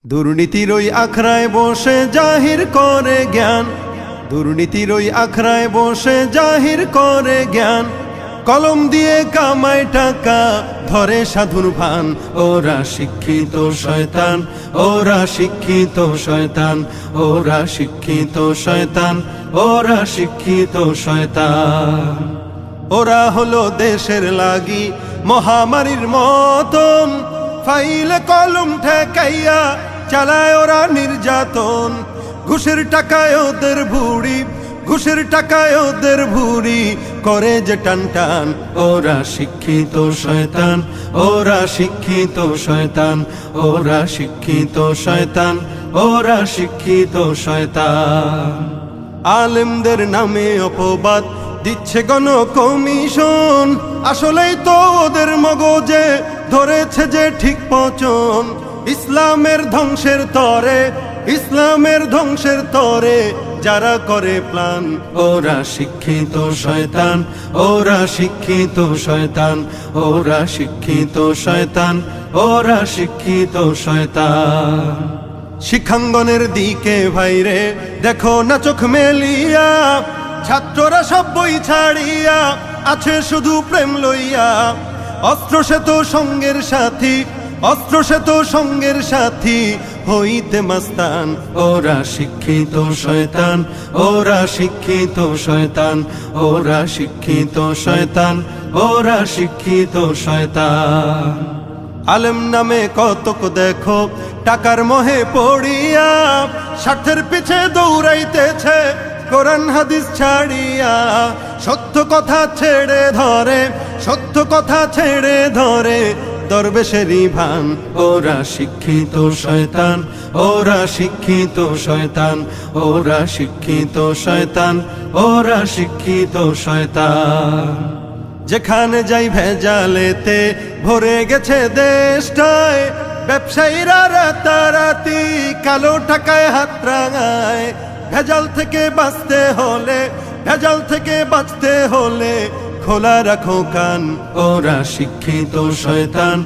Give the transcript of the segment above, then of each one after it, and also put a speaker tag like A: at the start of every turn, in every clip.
A: দুর্নীতির ওই আখড়ায় বসে জাহির করে জ্ঞান, দুর্নীতির ওই আখড়ায় বসে জাহির করে জ্ঞান। কলম দিয়ে কামায় টাকা ধরে সাধুর ভান। ওরা শিক্ষিত শয়তান, ওরা শিক্ষিত শয়তান, ওরা শিক্ষিত শয়তান, ওরা শিক্ষিত শয়তান। ওরা হলো দেশের লাগি মহামারীর মতন, ফাইলে কলম ঠেকাইয়া চালায় ওরা নির্যাতন। ঘুষের টাকায় ওদের ভুড়ি, ঘুষের টাকায় ওদের ভুড়ি করে যে টান টান। ওরা শিক্ষিত শয়তান, ওরা শিক্ষিত শয়তান, ওরা শিক্ষিত শয়তান, ওরা শিক্ষিত শয়তান। আলেমদের নামে অপবাদ দিচ্ছে গণ কমিশন, আসলেই তো ওদের মগজে ধরেছে যে ঠিক পচন। ইসলামের ধ্বংসের তরে, ইসলামের ধ্বংসের তরে যারা করে প্ল্যান। ওরা শিক্ষিত শয়তান, ওরা শিক্ষিত শয়তান, ওরা শিক্ষিত শয়তান, ওরা শিক্ষিত শয়তান। শিক্ষাঙ্গনের দিকে ভাইরে দেখো না চোখ মেলিয়া, ছাত্ররা সব বই ছাড়িয়া আছে শুধু প্রেম লইয়া। অস্ত্র সে তো সঙ্গের সাথী, অস্ত্র সে তো সঙ্গের সাথী হইতে মাস্তান। ওরা শিক্ষিত শয়তান, ওরা শিক্ষিত শয়তান, ওরা শিক্ষিত শয়তান, ওরা শিক্ষিত শয়তান। আলেম নামে কতক দেখো টাকার মোহে পড়িয়া, স্বার্থের পিছে দৌড়াইতেছে কোরআন হাদিস ছাড়িয়া। সত্য কথা ছেড়ে ধরে, সত্য কথা ছেড়ে ধরে দরবেশেরই ভান। ওরা শিক্ষিত শয়তান, ওরা শিক্ষিত শয়তান, ওরা শিক্ষিত শয়তান, ওরা শিক্ষিত শয়তান। যেখানে যাই ভেজালেতে ভরে গেছে দেশটায়, ব্যবসায়ীরা রাতারাতি কালো টাকায় হাত রাঙায়। ভেজাল থেকে বাঁচতে হলে, ভেজাল থেকে বাঁচতে হলে খোলা রাখো কান। ওরা শিক্ষিত শয়তান,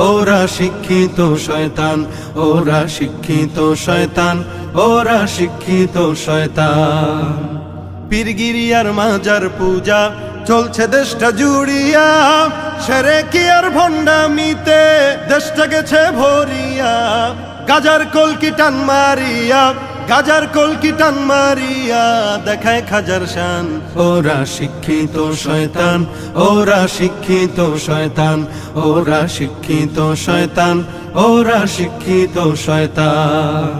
A: ওরা শিক্ষিত শয়তান, ওরা শিক্ষিত শয়তান, ওরা শিক্ষিত শয়তান। পীরগিরিয়ার মাজার পূজা চলছে দেশটা জুড়িয়া, সেরে কি আর ভণ্ডামিতে দেশটা গেছে ভরিয়া। গাজার কলকি টান মারিয়া, গাজার কলকি টান মারিয়া দেখায় খাজার শান। ওরা শিক্ষিত শয়তান, ওরা শিক্ষিত শয়তান, ওরা শিক্ষিত শয়তান, ওরা শিক্ষিত শয়তান।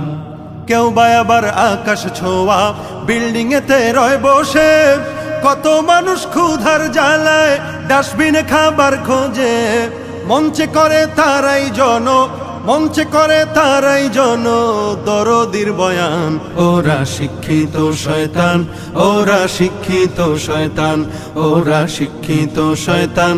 A: কেউ বা আবার আকাশ ছোঁয়া বিল্ডিং এতে রয় বসে, কত মানুষ ক্ষুধার জ্বালায় ডাস্টবিনে খাবার খোঁজে। মঞ্চে করে তারাই জন, মঞ্চে করে তারাই জন দরদির বয়ান। ওরা শিক্ষিত শয়তান, ওরা শিক্ষিত শয়তান, ওরা শিক্ষিত শয়তান,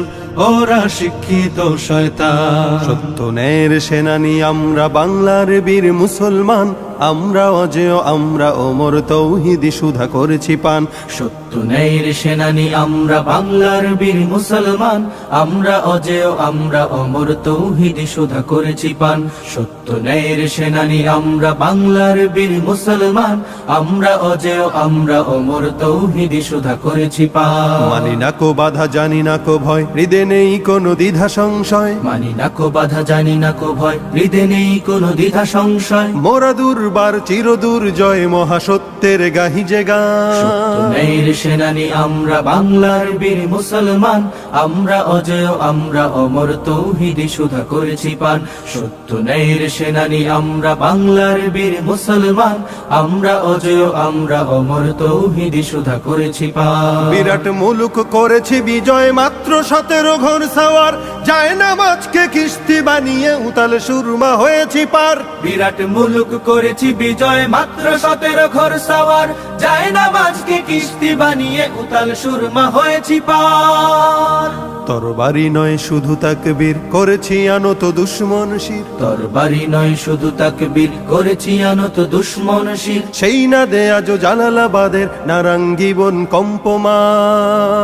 A: ওরা শিক্ষিত শয়তান। সত্য ন্যায়ের সেনানী আমরা বাংলার বীর মুসলমান, আমরা অজেয় আমরা ওমর তৌহিদি সুধা করেছি পান।
B: সত্য ন্যায়ের সেনানী আমরা বাংলার বীর মুসলমান, আমরা অজেয় আমরা অমর তৌহিদি সুধা করেছি পান। সত্য ন্যায়ের সেনানী আমরা বাংলার বীর মুসলমান, আমরা অজেয় আমরা অমর তৌহিদি সুধা করেছি পান।
A: মানি না কো বাধা জানি না কো ভয়, হৃদে নেই কোনো দ্বিধা সংশয়।
B: মানি না কো বাধা জানি না কো ভয়, হৃদে নেই কোনো দ্বিধা সংশয়।
A: মোরা দুর্বার চিরদূর জয় মহাসত্যের গাহি যে গান।
B: সত্য ন্যায়ের সেনানী আমরা বাংলার বীর মুসলমান, আমরা অজেয় আমরা অমর তৌহিদি সুধা করেছি পান। সত্য ন্যায়ের সেনানী আমরা বাংলার বীর মুসলমান, আমরা অজেয় আমরা অমর তৌহিদি সুধা করেছি পান।
A: বিরাট মুলুক করেছি বিজয় মাত্র 17 ঘর সাওয়ার, যায় না মাছকে কিস্তি বানিয়ে উতাল সুরমা হয়েছি পার।
B: বিরাট মুলুক করেছি বিজয় মাত্র 17 ঘর সাওয়ার, যায় না মাঝকে কিস্তি বানিয়ে উতাল সুরমা হয়েছি পার।
A: তরবারি নয় শুধু তাকবীর করেছি আনত দুশ্মন শির
B: তরবারি নয় শুধু তাকবীর করেছি আনত দুশ্মন শির
A: সেই না দে আজ জালালাবাদের নারাঙ্গীবন কম্পমান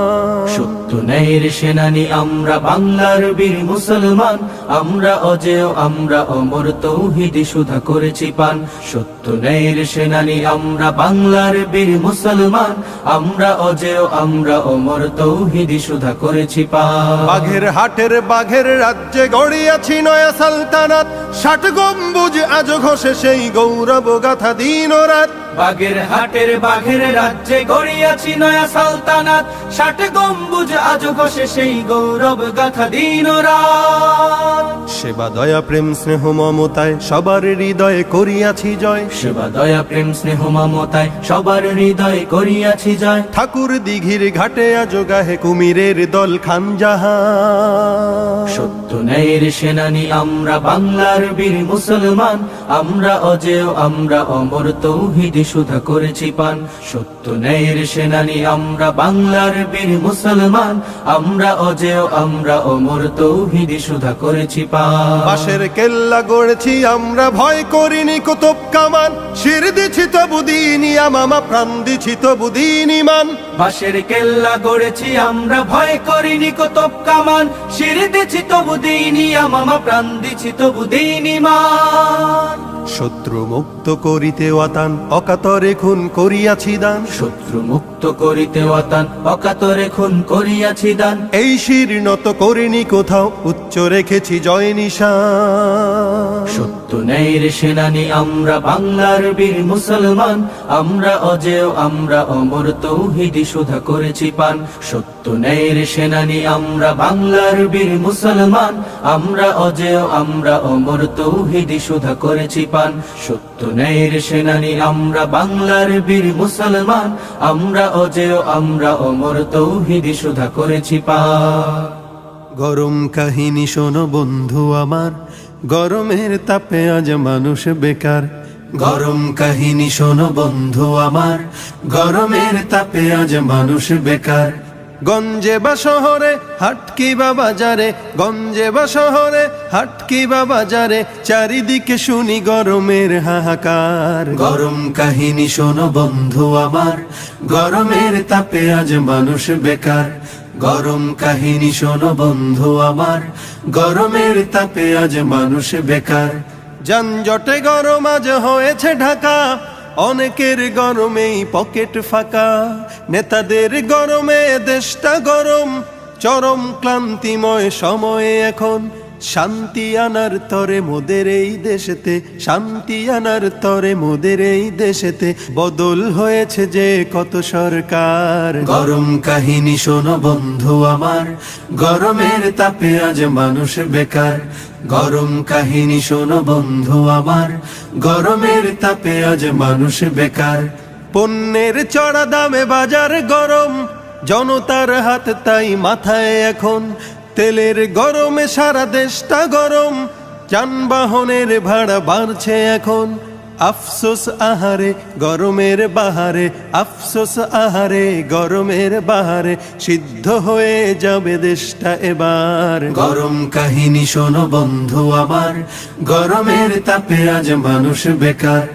B: সত্য ন্যায়ের সেনানি আমরা বাংলার বীর মুসলমান আমরা অজেয় আমরা অমর তৌহিদি সুধা করেছি পান সত্য ন্যায়ের সেনানি আমরা বাংলার বীর মুসলমান আমরা অজেয় আমরা অমর তৌহিদি সুধা করেছি পান
A: বাঘের হাটের বাঘের রাজ্যে গড়িয়াছি নয়া সালতানাত 60 গম্বুজ আজ ঘষে সেই গৌরব গাথা দিন ও রাত
B: বাঘের হাটের বাঘের রাজ্যে গড়িয়াছি নয়া সালতানাত 60 গম্বুজ আজ ঘষে সেই গৌরব গাথা দিন ও রাত
A: সেবা দয়া প্রেম স্নেহ মমতায় সবার হৃদয়ে করিয়াছি জয়
B: সেবা দয়া প্রেম স্নেহ মমতায় সবার হৃদয়ে করিয়াছি জয়
A: ঠাকুর দিঘির ঘাটে আজ গাহে কুমিরের দল খানজাহান
B: সত্য ন্যায়ের সেনানি আমরা বাংলার বীর মুসলমান আমরা অজেয় আমরা অমর তৌহিদি সুধা করেছি পান সত্য ন্যায়ের সেনানি আমরা বাংলার বীর মুসলমান আমরা অজেয় আমরা অমর তৌহিদি সুধা করেছি পান
A: বাঁশের কেল্লা গড়েছি আমরা ভয় করিনি কুতুব কামান শির দিছি তবু দিনি আমামা প্রাণ দিছি তবু দিন ইমান
B: বাঁশের কেল্লা গড়েছি আমরা ভয় করিনি কুতুব কামান শির দিছি তবু দিনি আমামা প্রাণ দিছি তবু দিন ইমান
A: শত্রু মুক্ত করিতে ওয়াতান অকাতরে খুন করিয়াছি দান
B: শত্রু মুক্ত করিতে ওয়াতান অকাতরে খুন করিয়াছি দান
A: এই শির নত করিনি কোথাও উচ্চ রেখেছি জয় নিশান
B: সত্য ন্যায়ের সেনানি আমরা বাংলার বীর মুসলমান আমরা অজেয় আমরা অমর তৌহিদি সুধা করেছি পান সত্য ন্যায়ের সেনানি আমরা বাংলার বীর মুসলমান আমরা অজেয় আমরা অমর তৌহিদি সুধা করেছি পান সত্য ন্যায়ের সেনানি আমরা বাংলার বীর মুসলমান আমরা অজেয় আমরা অমর তৌহিদি সুধা করেছি পান
A: গরম কাহিনী শোনো বন্ধু আমার গরমের তাপে আজ মানুষ বেকার গরম কাহিনী শোনো বন্ধু আমার গরমের তাপে আজ মানুষ বেকার গঞ্জে বা শহরে হাটকি বা বাজারে গঞ্জে বা শহরে হাটকি বা বাজারে চারিদিকে শুনি গরমের হাহাকার গরম কাহিনী শোনো বন্ধু আমার গরমের তাপে আজ মানুষ বেকার গরম কাহিনী শোনো বন্ধু আমার গরমের তাপে আজ মানুষ বেকার যানজটে গরম আজ হয়েছে ঢাকা অনেকের গরমেই পকেট ফাঁকা নেতাদের গরমে দেশটা গরম চরম ক্লান্তিময় সময়ে এখন শান্তি আনার তরে মোদের এই দেশেতে শান্তি আনার তরে মোদের এই দেশেতে বদল হয়েছে যে কত সরকার গরম কাহিনী শোনো বন্ধু আমার গরমের তাপে আজ মানুষ বেকার গরম কাহিনী শোনো বন্ধু আমার গরমের তাপে আজ মানুষ বেকার পণ্যের চড়া দামে বাজার গরম জনতার হাত তাই মাথায় এখন তেলের গরমে সারা দেশটা গরম যানবাহনের ভাড়া বাড়ছে এখন আফসোস আহারে গরমের বাহারে আফসোস আহারে গরমের বাহারে সিদ্ধ হয়ে যাবে দেশটা এবার গরম কাহিনী শোনো বন্ধু আমার গরমের তাপে আজ মানুষ বেকার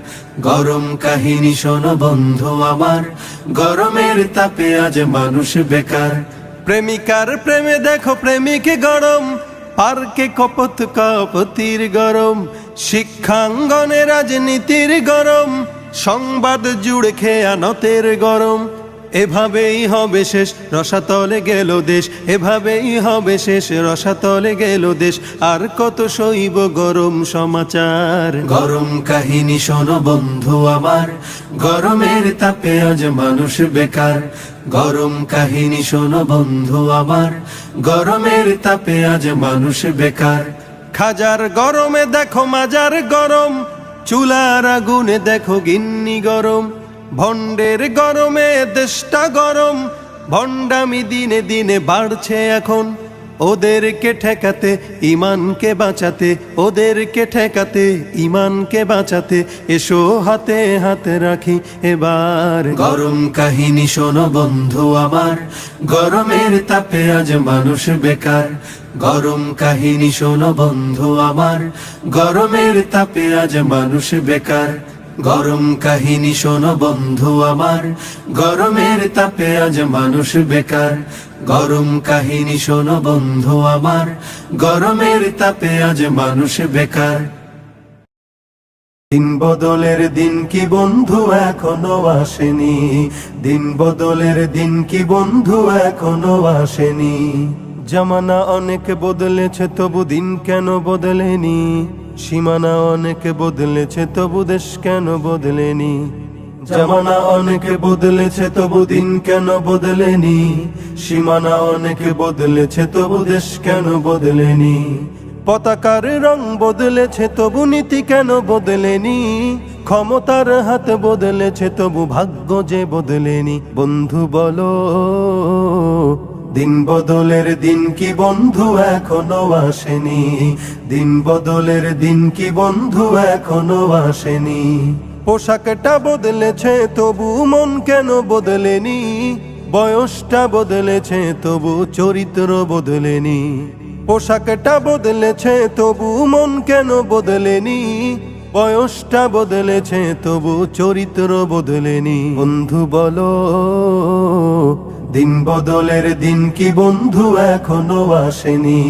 A: গরম কাহিনী শোনো বন্ধু আমার গরমের তাপে আজ মানুষ বেকার প্রেমিকার প্রেমে দেখো প্রেমিক গরম পার্কে কপত কপতির গরম শিক্ষাঙ্গনে রাজনীতির গরম সংবাদ জুড়ে খেয়ানতের গরম এভাবেই হবে শেষ রসাতলে গেল দেশ এভাবেই হবে শেষ রসাতলে গেল দেশ আর কত সইব গরম সমাচার গরম কাহিনী শোনো বন্ধু আমার গরমের তাপে আজ মানুষ বেকার গরম কাহিনী শোনো বন্ধু আমার গরমের তাপে আজ মানুষ বেকার খাজার গরমে দেখো মাজার গরম চুলার আগুনে দেখো গিন্নি গরম ভণ্ডের গরমে দেশটা গরম ভণ্ডামি দিনে দিনে বাড়ছে এখন ওদেরকে ঠেকাতে ইমানকে বাঁচাতে, ওদেরকে ঠেকাতে ইমানকে বাঁচাতে, এসো হাতে হাতে রাখি এবার। গরম কাহিনী শোনো বন্ধু আমার, গরমের তাপে আজ মানুষ বেকার। গরম কাহিনী শোনো বন্ধু আমার, গরমের তাপে আজ মানুষ বেকার। গরম কাহিনী শোনো বন্ধু আমার, গরমের তাপে আজ মানুষ বেকার। গরম কাহিনী শোনো বন্ধু আমার, গরমের তাপে আজ মানুষ বেকার। দিন বদলের দিন কি বন্ধু এখনো আসেনি, দিন বদলের দিন কি বন্ধু এখনো আসেনি। জামানা অনেক বদলেছে তবু দিন কেন বদলেনি, সীমানা অনেক বদলেছে তবু দেশ কেন বদলেনি। জামানা অনেক বদলেছে তবু দিন কেন বদলেনি, সীমানা অনেক বদলেছে তবু দেশ কেন বদলেনি। পতাকার রং বদলেছে তবু নীতি কেন বদলেনি, ক্ষমতার হাত বদলেছে তবু ভাগ্য যে বদলেনি। বন্ধু বলো দিন বদলের দিন কি বন্ধু এখনো আসেনি, দিন বদলের দিন কি বন্ধু এখনো আসেনি। পোশাকটা বদলেছে তবু মন কেন বদলেনি, বয়সটা বদলেছে তবু চরিত্র বদলেনি। পোশাকটা বদলেছে তবু মন কেন বদলেনি, বয়সটা বদলেছে তবু চরিত্র বদলেনি। বন্ধু বলো দিন বদলের দিন কি বন্ধু এখনো আসেনি,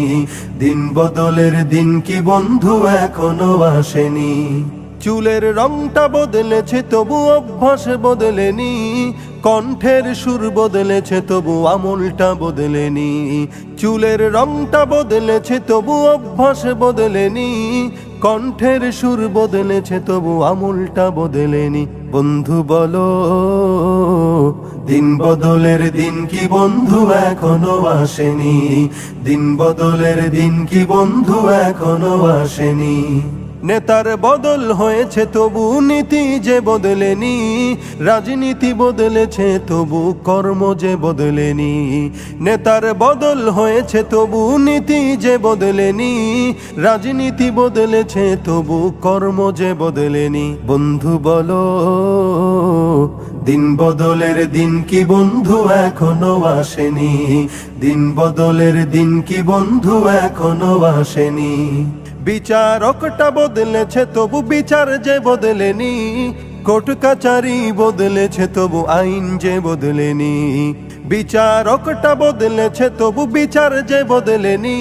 A: দিন বদলের দিন কি বন্ধু এখনো আসেনি। চুলের রংটা বদলেছে তবু অভ্যাস বদলেনি, কণ্ঠের সুর বদলেছে তবু আমলটা বদলেনি। চুলের রংটা বদলেছে তবু অভ্যাস বদলেনি, কণ্ঠের সুর বদলেছে তবু আমলটা বদলেনি। বন্ধু বলো দিন বদলের দিন কি বন্ধু এখনো আসেনি, দিন বদলের দিন কি বন্ধু এখনো আসেনি। নেতার বদল হয়েছে তবু নীতি যে বদলেনি, রাজনীতি বদলেছে তবু কর্ম যে বদলেনি। নেতার বদল হয়েছে তবু নীতি যে বদলেনি, রাজনীতি বদলেছে তবু কর্ম যে বদলেনি। বন্ধু বলো দিন বদলের দিন কি বন্ধু এখনো আসেনি, দিন বদলের দিন কি বন্ধু এখনো আসেনি। বিচারকটা বদলেছে তবু বিচার যে বদলেনি, কোর্ট কাচারি বদলেছে তবু আইন যে বদলেনি। বিচারকটা বদলেছে তবু বিচার যে বদলেনি,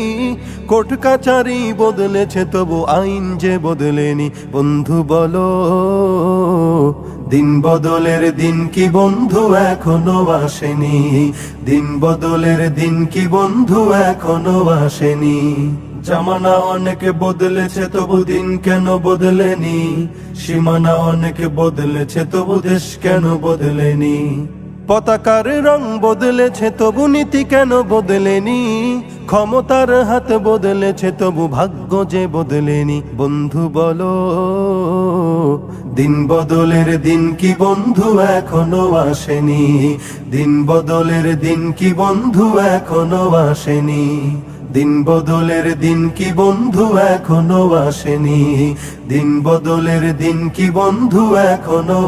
A: কোর্ট কাচারি বদলেছে তবু আইন যে বদলেনি। বন্ধু বলো দিন বদলের দিন কি বন্ধু এখনো আসেনি, দিন বদলের দিন কি বন্ধু এখনো আসেনি। জামানা অনেক বদলেছে তবু দিন কেন বদলেনি, সীমানা অনেক বদলেছে তবু দেশ কেন বদলেনি। পতাকার রং বদলেছে তবু নীতি কেন বদলেনি, ক্ষমতার হাত বদলেছে তবু ভাগ্য যে বদলেনি। বন্ধু বলো দিন বদলের দিন কি বন্ধু এখনো আসেনি, দিন বদলের দিন কি বন্ধু এখনো আসেনি। দিন বদলের দিন কি বন্ধু এখনো আসেনি, দিন বদলের দিন কি বন্ধু এখনো